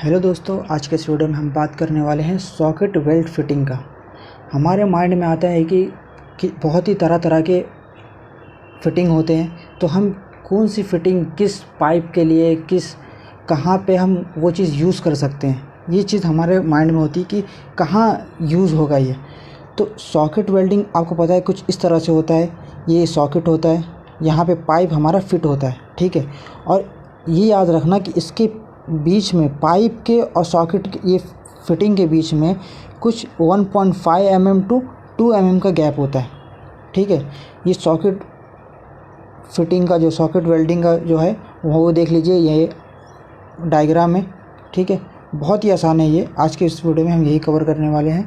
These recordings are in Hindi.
हेलो दोस्तों, आज के इस वीडियो में हम बात करने वाले हैं सॉकेट वेल्ड फिटिंग का। हमारे माइंड में आता है कि बहुत ही तरह तरह के फिटिंग होते हैं, तो हम कौन सी फिटिंग किस पाइप के लिए कहाँ पे हम वो चीज़ यूज़ कर सकते हैं। ये चीज़ हमारे माइंड में होती है कि कहाँ यूज़ होगा ये। तो सॉकेट वेल्डिंग आपको पता है कुछ इस तरह से होता है। ये सॉकेट होता है, यहाँ पे पाइप हमारा फिट होता है, ठीक है। और ये याद रखना कि इसके बीच में पाइप के और सॉकेट के ये फिटिंग के बीच में कुछ 1.5 mm टू 2 mm का गैप होता है, ठीक है। ये सॉकेट फिटिंग का सॉकेट वेल्डिंग का है वो देख लीजिए, ये डायग्राम है, ठीक है। बहुत ही आसान है ये। आज के इस वीडियो में हम यही कवर करने वाले हैं।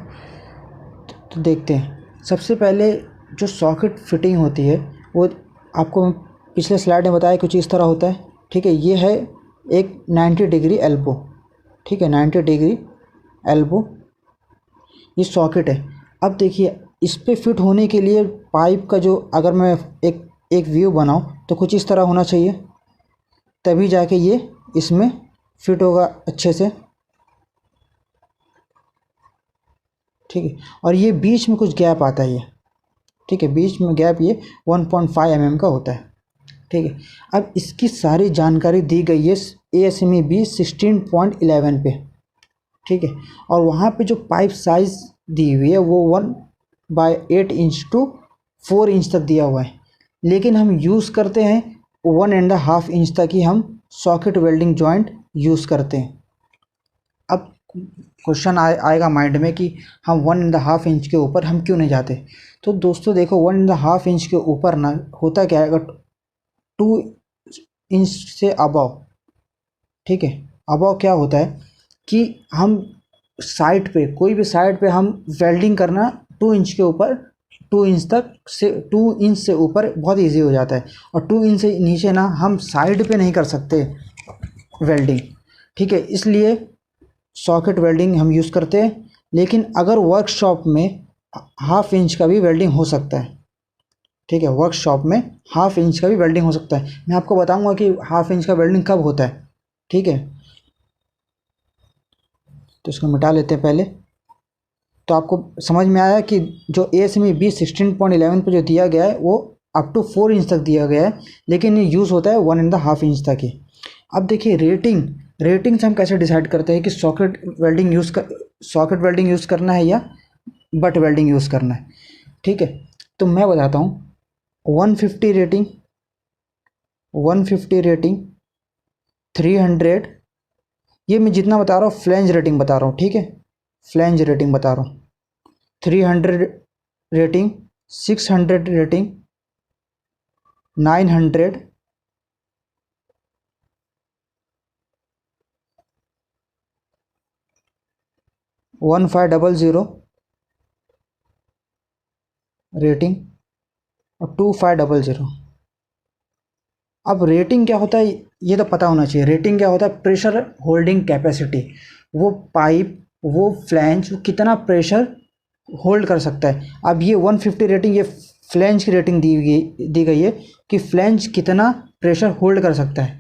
तो देखते हैं। सबसे पहले जो सॉकेट फिटिंग होती है वो आपको पिछले स्लाइड में बताया कुछ इस तरह होता है, ठीक है। ये है एक 90 डिग्री एल्बो, ठीक है, 90 डिग्री एल्बो ये सॉकेट है। अब देखिए, इस पे फिट होने के लिए पाइप का अगर मैं एक व्यू बनाऊं तो कुछ इस तरह होना चाहिए, तभी जाके ये इसमें फिट होगा अच्छे से, ठीक है। और ये बीच में कुछ गैप आता है ये, ठीक है, बीच में गैप ये 1.5 mm का होता है, ठीक है। अब इसकी सारी जानकारी दी गई है ASME B 16.11 पे, ठीक है। और वहाँ पे जो पाइप साइज़ दी हुई है वो 1/8 इंच टू 4 इंच तक दिया हुआ है, लेकिन हम यूज़ करते हैं 1.5 इंच तक ही हम सॉकेट वेल्डिंग जॉइंट यूज़ करते हैं। अब क्वेश्चन आएगा माइंड में कि हम 1.5 इंच के ऊपर हम क्यों नहीं जाते। तो दोस्तों देखो, 1.5 इंच के ऊपर ना होता क्या है, अगर 2 इंच से अबव, ठीक है, अबव क्या होता है कि हम साइड पे कोई भी साइड पे हम वेल्डिंग करना 2 इंच के ऊपर 2 इंच तक से 2 इंच से ऊपर बहुत इजी हो जाता है, और 2 इंच से नीचे ना हम साइड पे नहीं कर सकते वेल्डिंग, ठीक है। इसलिए सॉकेट वेल्डिंग हम यूज़ करते हैं। लेकिन अगर वर्कशॉप में 1/2 इंच का भी वेल्डिंग हो सकता है, ठीक है, वर्कशॉप में 1/2 इंच का भी वेल्डिंग हो सकता है। मैं आपको बताऊंगा कि 1/2 इंच का वेल्डिंग कब होता है, ठीक है। तो इसको मिटा लेते हैं पहले। तो आपको समझ में आया कि जो ASME B 16.11 पे जो दिया गया है वो अप टू 4 इंच तक दिया गया है, लेकिन ये यूज़ होता है 1.5 इंच तक ही। अब देखिए, रेटिंग से हम कैसे डिसाइड करते हैं कि सॉकेट वेल्डिंग यूज़ करना है या बट वेल्डिंग यूज़ करना है, ठीक है। तो मैं बताता हूँ, 150 रेटिंग, 300, ये मैं जितना बता रहा हूँ फ्लैंज रेटिंग बता रहा हूँ, ठीक है, फ्लैंज रेटिंग बता रहा हूँ। 300 रेटिंग, 600 रेटिंग, 900, 1500 रेटिंग और 2500। अब रेटिंग क्या होता है ये तो पता होना चाहिए। रेटिंग क्या होता है? Pressure holding capacity. वो पाइप, वो फ्लैंज कितना प्रेशर होल्ड कर सकता है। अब ये 150 रेटिंग, ये फ्लैंज की रेटिंग दी गई है कि फ्लैंज कितना प्रेशर होल्ड कर सकता है।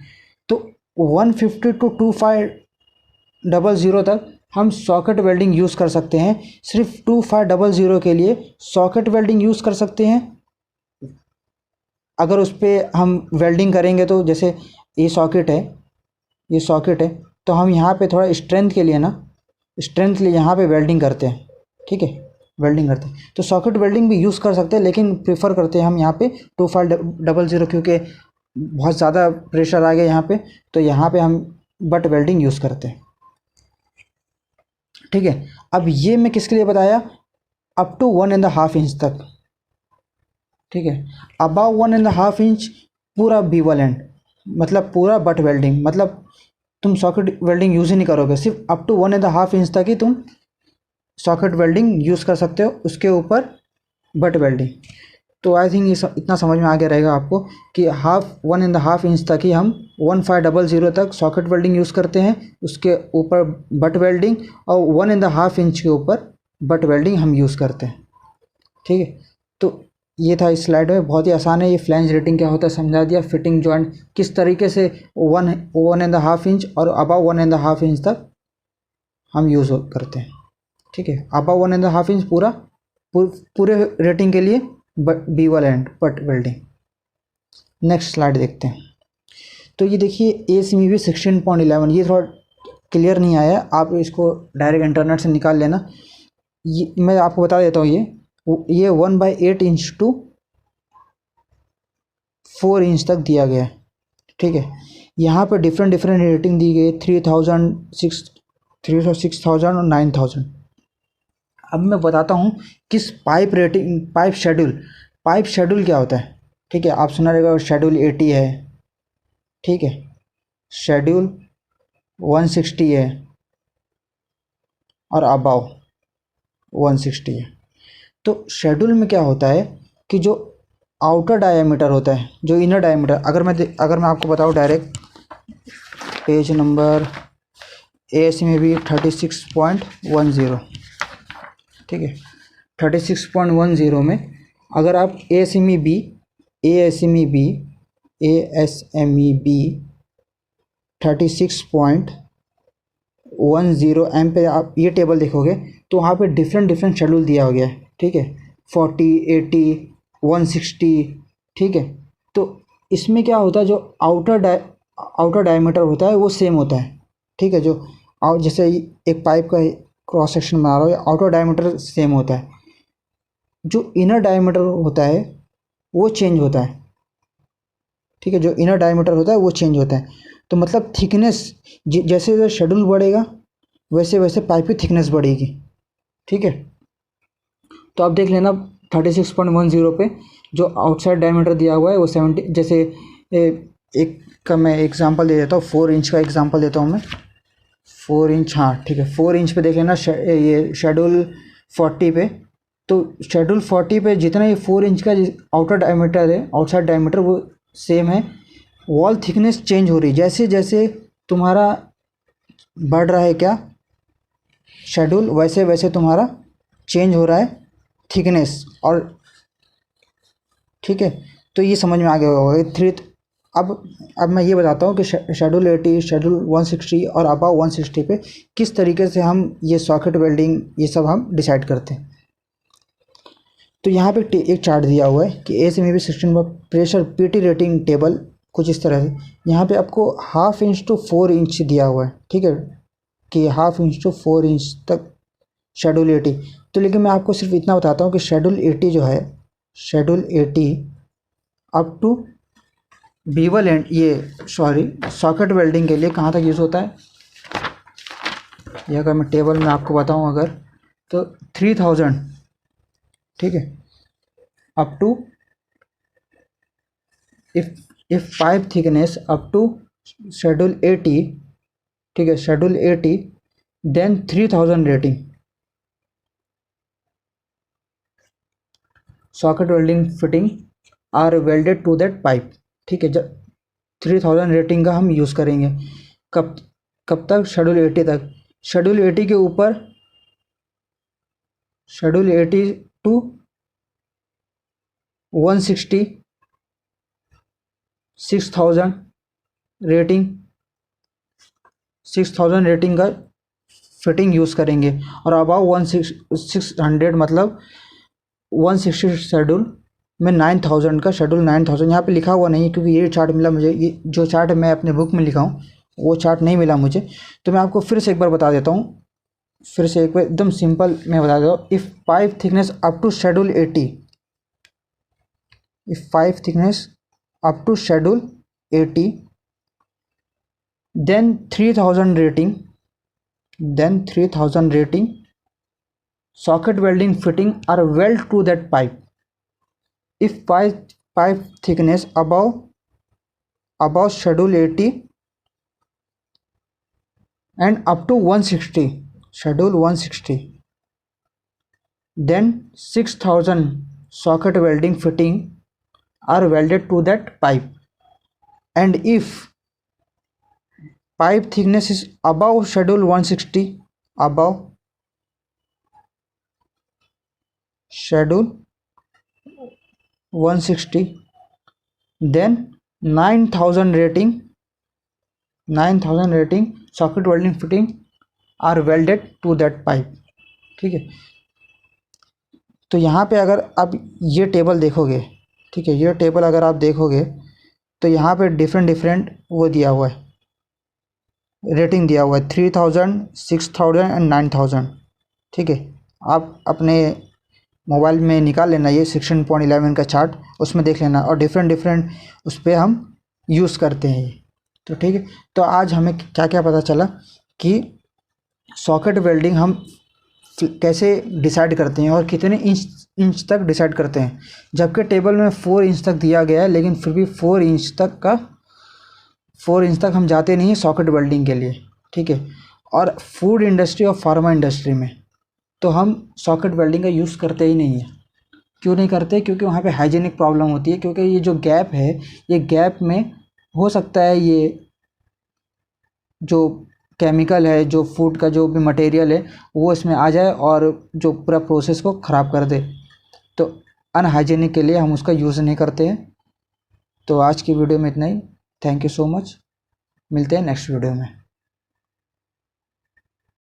तो 150 टू 2500 तक हम सॉकेट वेल्डिंग यूज़ कर सकते हैं। सिर्फ 2500 के लिए सॉकेट वेल्डिंग यूज़ कर सकते हैं। अगर उस पर हम वेल्डिंग करेंगे तो जैसे ये सॉकेट है, तो हम यहाँ पे थोड़ा स्ट्रेंथ के लिए यहाँ पे वेल्डिंग करते हैं, ठीक है, वेल्डिंग करते हैं। तो सॉकेट वेल्डिंग भी यूज़ कर सकते हैं, लेकिन प्रेफर करते हैं हम यहाँ पे 2500, क्योंकि बहुत ज़्यादा प्रेशर आ गया यहाँ पे, तो यहाँ पे हम बट वेल्डिंग यूज़ करते हैं, ठीक है। अब ये मैं किसके लिए बताया? अप टू 1.5 इंच तक, ठीक है। अबाव 1.5 इंच पूरा बीवल एंड, मतलब पूरा बट वेल्डिंग, मतलब तुम सॉकेट वेल्डिंग यूज़ ही नहीं करोगे। सिर्फ अप टू 1.5 इंच तक ही तुम सॉकेट वेल्डिंग यूज़ कर सकते हो, उसके ऊपर बट वेल्डिंग। तो आई थिंक ये इतना समझ में आ गया रहेगा आपको कि 1.5 इंच तक ही हम 1500 तक सॉकेट वेल्डिंग यूज़ करते हैं, उसके ऊपर बट वेल्डिंग, और 1.5 इंच के ऊपर बट वेल्डिंग हम यूज़ करते हैं, ठीक है। तो ये था इस स्लाइड में, बहुत ही आसान है। ये फ्लैंज रेटिंग क्या होता है समझा दिया। फिटिंग जॉइंट किस तरीके से 1.5 इंच और अबाव 1.5 इंच तक हम यूज़ करते हैं। ठीक है, अबव 1.5 इंच पूरे रेटिंग के लिए बी वाला एंड पट वेल्डिंग। नेक्स्ट स्लाइड देखते हैं। तो ये देखिए ASME 16.11, ये थोड़ा क्लियर नहीं आया, आप इसको डायरेक्ट इंटरनेट से निकाल लेना। ये मैं आपको बता देता हूँ, ये 1/8 इंच टू 4 इंच तक दिया गया है। ठीक है, यहाँ पे डिफरेंट रेटिंग दी गई, 3000, 6000 और 9000। अब मैं बताता हूँ किस पाइप शेड्यूल क्या होता है। ठीक है, आप सुना रहेगा शेड्यूल 80 है, ठीक है, शेड्यूल 160 है और अबाव 160 है। तो शेड्यूल में क्या होता है कि जो आउटर डायमीटर होता है, जो इनर डायमीटर, अगर मैं आपको बताऊँ डायरेक्ट, पेज नंबर ASME 36.10, ठीक है, 36.10 में अगर आप ASME B 36.10 एम पे आप ये टेबल देखोगे तो वहाँ पे डिफरेंट शेड्यूल दिया हो गया है। ठीक है, 40, 80, 160। ठीक है, तो इसमें क्या होता है, जो आउटर डायमीटर होता है वो सेम होता है। ठीक है, जो जैसे एक पाइप का क्रॉस सेक्शन बना रहा हो, आउटर डायमीटर सेम होता है, जो इनर डायमीटर होता है वो चेंज होता है। ठीक है, जो इनर डायमीटर होता है वो चेंज होता है। तो मतलब थिकनेस, जैसे जैसे शेड्यूल बढ़ेगा वैसे वैसे पाइप की थिकनेस बढ़ेगी। ठीक है, तो आप देख लेना 36.10 पे जो आउटसाइड डायमीटर दिया हुआ है वो 70, जैसे एक का मैं एग्जांपल दे देता हूँ, 4 इंच का एग्जांपल देता हूँ मैं, 4 इंच, हाँ ठीक है, 4 इंच पे देख लेना, ये शेड्यूल 40 पे। तो शेड्यूल 40 पे जितना ये 4 इंच का आउटर डायमीटर है, आउटसाइड डायमीटर वो सेम है। वॉल थिकनेस चेंज हो रही है जैसे जैसे तुम्हारा बढ़ रहा है क्या शेड्यूल, वैसे वैसे तुम्हारा चेंज हो रहा है थिकनेस। और ठीक है, तो ये समझ में आ गया होगा। अब मैं ये बताता हूँ कि शेड्यूल 80, शेड्यूल 160 और अबाव 160 पे किस तरीके से हम ये सॉकेट वेल्डिंग ये सब हम डिसाइड करते हैं। तो यहाँ पे एक चार्ट दिया हुआ है कि ASME 16 pressure PT rating table कुछ इस तरह से। यहाँ पे आपको 1/2 इंच टू 4 इंच दिया हुआ है। ठीक है, कि 1/2 इंच टू 4 इंच तक शेड्यूल 80। तो लेकिन मैं आपको सिर्फ इतना बताता हूँ कि शेड्यूल 80 जो है, schedule 80 up to bevel and socket welding के लिए कहाँ तक यूज़ होता है, ये अगर मैं टेबल में आपको बताऊँ अगर, तो 3000, ठीक है, up to if pipe thickness up to schedule 80, ठीक है, schedule 80 then 3000 rating socket welding fitting are welded to that pipe. ठीक है, जब 3000 रेटिंग का हम यूज़ करेंगे, कब तक, शेड्यूल 80 तक। शेड्यूल 80 के ऊपर, शेड्यूल 80 टू 160, 6000 रेटिंग, 6000 रेटिंग का फिटिंग यूज़ करेंगे। और अबाव 600 मतलब 160 शेड्यूल में 9000 का शेड्यूल, 9000 यहाँ पे लिखा हुआ नहीं क्योंकि ये चार्ट मिला मुझे, ये जो चार्ट मैं अपने बुक में लिखा हूँ वो चार्ट नहीं मिला मुझे। तो मैं आपको फिर से एक बार बता देता हूँ, फिर से एक बार एकदम सिंपल मैं बता देता हूँ। If pipe thickness up to schedule 80, if pipe thickness up to schedule 80 then 3000 rating, then 3000 rating socket welding fitting are weld to that pipe. If pipe thickness above schedule 80 and up to 160, schedule 160, then 6000 socket welding fitting are welded to that pipe. And if pipe thickness is above schedule 160, above schedule 160, then 9000 rating socket welding fitting are welded to that pipe. ठीक है, तो यहाँ पे अगर आप ये टेबल देखोगे, ठीक है, ये टेबल अगर आप देखोगे तो यहाँ पे डिफरेंट डिफरेंट वो दिया हुआ है, रेटिंग दिया हुआ है 3000, 6000 एंड 9000। ठीक है, आप अपने मोबाइल में निकाल लेना ये 16.11 का चार्ट, उसमें देख लेना, और डिफरेंट डिफरेंट उस पर हम यूज़ करते हैं ये। तो ठीक है, तो आज हमें क्या क्या पता चला कि सॉकेट वेल्डिंग हम कैसे डिसाइड करते हैं और कितने इंच तक डिसाइड करते हैं, जबकि टेबल में 4 इंच तक दिया गया है, लेकिन फिर भी 4 इंच तक हम जाते नहीं हैं सॉकेट वेल्डिंग के लिए। ठीक है, और फूड इंडस्ट्री और फार्मा इंडस्ट्री में तो हम सॉकेट वेल्डिंग का यूज़ करते ही नहीं है। क्यों नहीं करते? क्योंकि वहाँ पे हाइजीनिक प्रॉब्लम होती है, क्योंकि ये जो गैप है, ये गैप में हो सकता है ये जो केमिकल है, जो फूड का जो भी मटेरियल है, वो इसमें आ जाए और जो पूरा प्रोसेस को ख़राब कर दे। तो अनहाइजीनिक के लिए हम उसका यूज़ नहीं करते हैं। तो आज की वीडियो में इतना ही। थैंक यू सो मच, मिलते हैं नेक्स्ट वीडियो में।